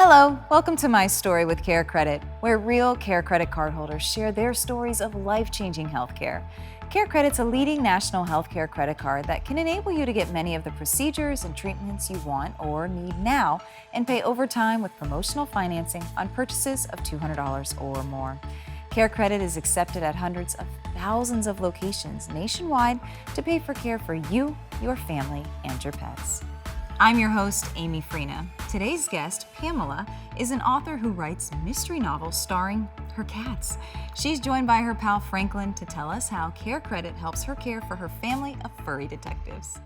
Hello, welcome to My Story with CareCredit, where real CareCredit cardholders share their stories of life-changing healthcare. CareCredit's a leading national healthcare credit card that can enable you to get many of the procedures and treatments you want or need now and pay over time with promotional financing on purchases of $200 or more. CareCredit is accepted at hundreds of thousands of locations nationwide to pay for care for you, your family, and your pets. I'm your host, Amy Freena. Today's guest, Pamela, is an author who writes mystery novels starring her cats. She's joined by her pal Franklin to tell us how CareCredit helps her care for her family of furry detectives.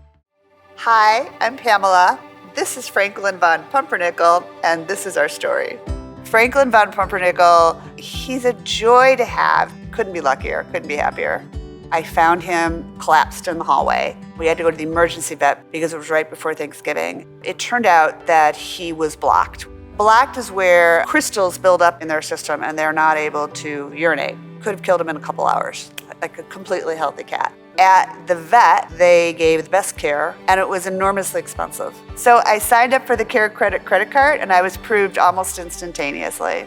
Hi, I'm Pamela. This is Franklin Von Pumpernickel, and this is our story. Franklin Von Pumpernickel, he's a joy to have. Couldn't be luckier, couldn't be happier. I found him collapsed in the hallway. We had to go to the emergency vet because it was right before Thanksgiving. It turned out that he was blocked. Blocked is where crystals build up in their system and they're not able to urinate. Could have killed him in a couple hours, like a completely healthy cat. At the vet, they gave the best care, and it was enormously expensive. So I signed up for the CareCredit credit card, and I was approved almost instantaneously.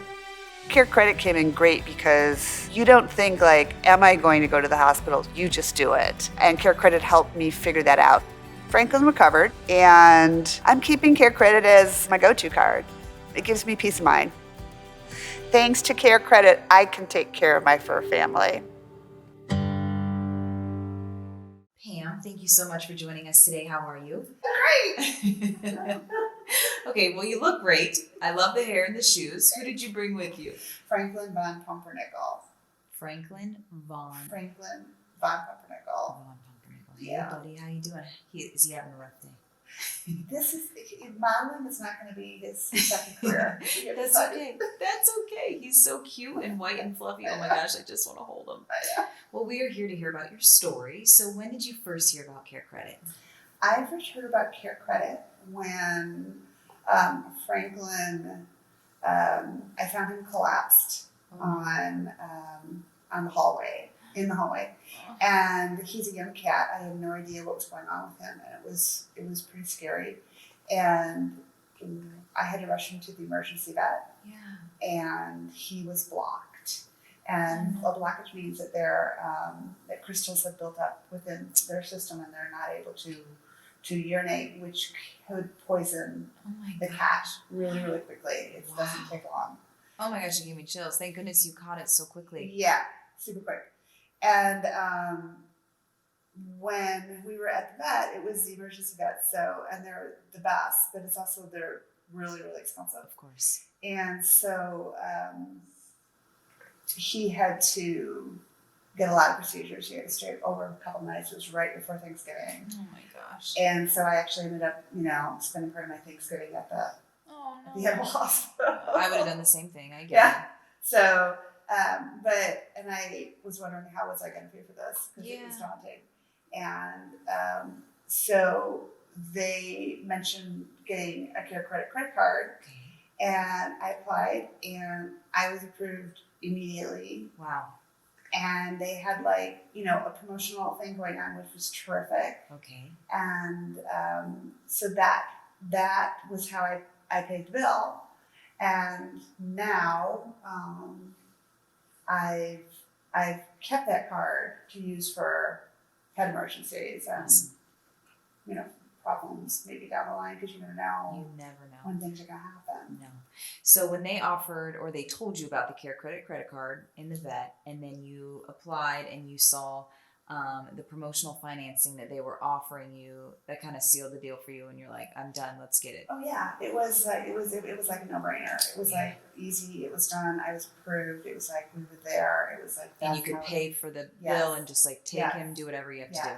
CareCredit came in great because you don't think like, am I going to go to the hospital? You just do it. And CareCredit helped me figure that out. Franklin recovered, and I'm keeping CareCredit as my go-to card. It gives me peace of mind. Thanks to CareCredit, I can take care of my fur family. Pam, thank you so much for joining us today. How are you? Great! Okay, well, you look great. I love the hair and the shoes. Who did you bring with you? Franklin Von Pumpernickel. Franklin Von Franklin Von Pumpernickel. Pumpernickel. Yeah. Hey, buddy, how you doing? Is he having a rough day? Modeling is not going to be his second career. That's okay. That's okay. He's so cute and white and fluffy. Oh my gosh, I just want to hold him. Well, we are here to hear about your story. So when did you first hear about CareCredit? I first heard about CareCredit when Franklin, I found him collapsed on the hallway, in the hallway. And he's a young cat. I had no idea what was going on with him, and it was pretty scary. And I had to rush him to the emergency vet. Yeah. And he was blocked. And a blockage means that that crystals have built up within their system, and they're not able to urinate, which could poison the cat really, really quickly. It doesn't take long. Oh my gosh, you gave me chills. Thank goodness you caught it so quickly. Yeah, super quick. And when we were at the vet, it was the emergency vet. And they're the best, but they're really, really expensive. Of course. And so he had to get a lot of procedures. He had to stay over a couple nights. It was right before Thanksgiving. Oh my gosh. And so I actually ended up, spending part of my Thanksgiving at the animal hospital. I would have done the same thing. I get it. Yeah. So, and I was wondering how was I going to pay for this because it was daunting. And so they mentioned getting a CareCredit credit card, and I applied, and I was approved immediately. Wow. And they had a promotional thing going on, which was terrific. Okay. And so that was how I paid the bill. And now I've kept that card to use for pet emergencies and problems maybe down the line, because you never know. You never know when things are gonna happen. No. So when they offered or they told you about the CareCredit credit card in the vet, and then you applied and you saw the promotional financing that they were offering you, that kind of sealed the deal for you, and you're like, I'm done. Let's get it. Oh yeah, it was like a no-brainer. It was like easy. It was done. I was approved. It was like we were there. It was like and you could pay for the bill and just like take him, do whatever you have to do.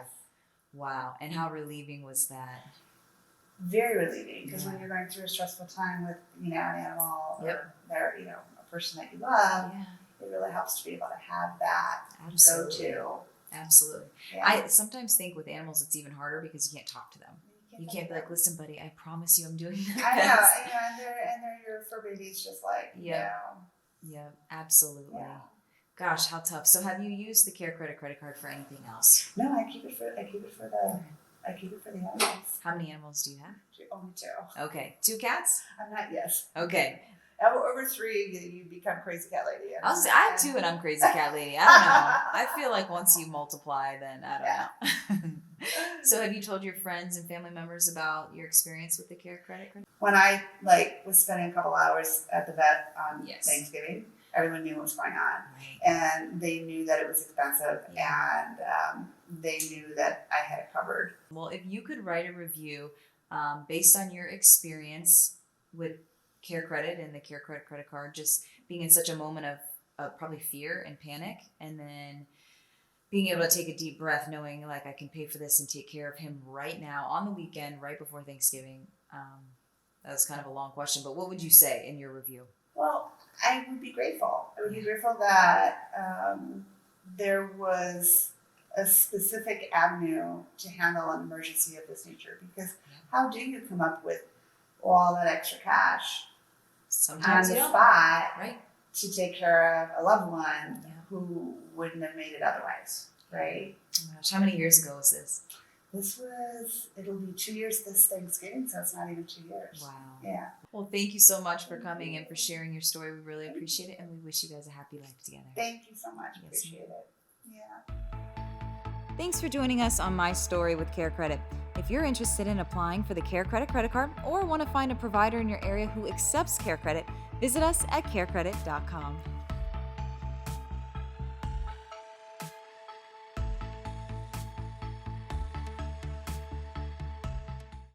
Wow. And how relieving was that? Very relieving, because when you're going through a stressful time with an animal or a person that you love, it really helps to be able to have that go-to. Absolutely. Yeah. I sometimes think with animals it's even harder because you can't talk to them. You can't be like, listen, buddy, I promise you I'm doing that. I know, and they're your fur babies, just like Yeah, absolutely. Yeah. Gosh, how tough. So have you used the CareCredit credit card for anything else? No, I keep it for the I keep it for the animals. How many animals do you have? Only 2. Okay, 2 cats? I'm not, yes. Okay. Over 3, you become crazy cat lady. I have 2 and I'm crazy cat lady. I don't know. I feel like once you multiply, then I don't know. So have you told your friends and family members about your experience with the CareCredit card? When I was spending a couple hours at the vet on Yes. Thanksgiving, everyone knew what was going on. Right. And they knew that it was expensive, and they knew that I had it covered. Well, if you could write a review based on your experience with CareCredit and the CareCredit credit card, just being in such a moment of probably fear and panic, and then being able to take a deep breath, knowing like I can pay for this and take care of him right now on the weekend, right before Thanksgiving. That was kind of a long question, but what would you say in your review? Well, I would be grateful. I would be grateful that there was a specific avenue to handle an emergency of this nature, because how do you come up with all that extra cash Sometimes on you the don't. spot Right. to take care of a loved one who wouldn't have made it otherwise, right? Oh my gosh, how many years ago was this? It'll be 2 years this Thanksgiving, so it's not even 2 years. Wow. Yeah. Well, thank you so much for coming and for sharing your story. We really appreciate it, and we wish you guys a happy life together. Thank you so much. Yes, Appreciate it. Yeah. Thanks for joining us on My Story with CareCredit. If you're interested in applying for the CareCredit credit card or want to find a provider in your area who accepts CareCredit, visit us at carecredit.com.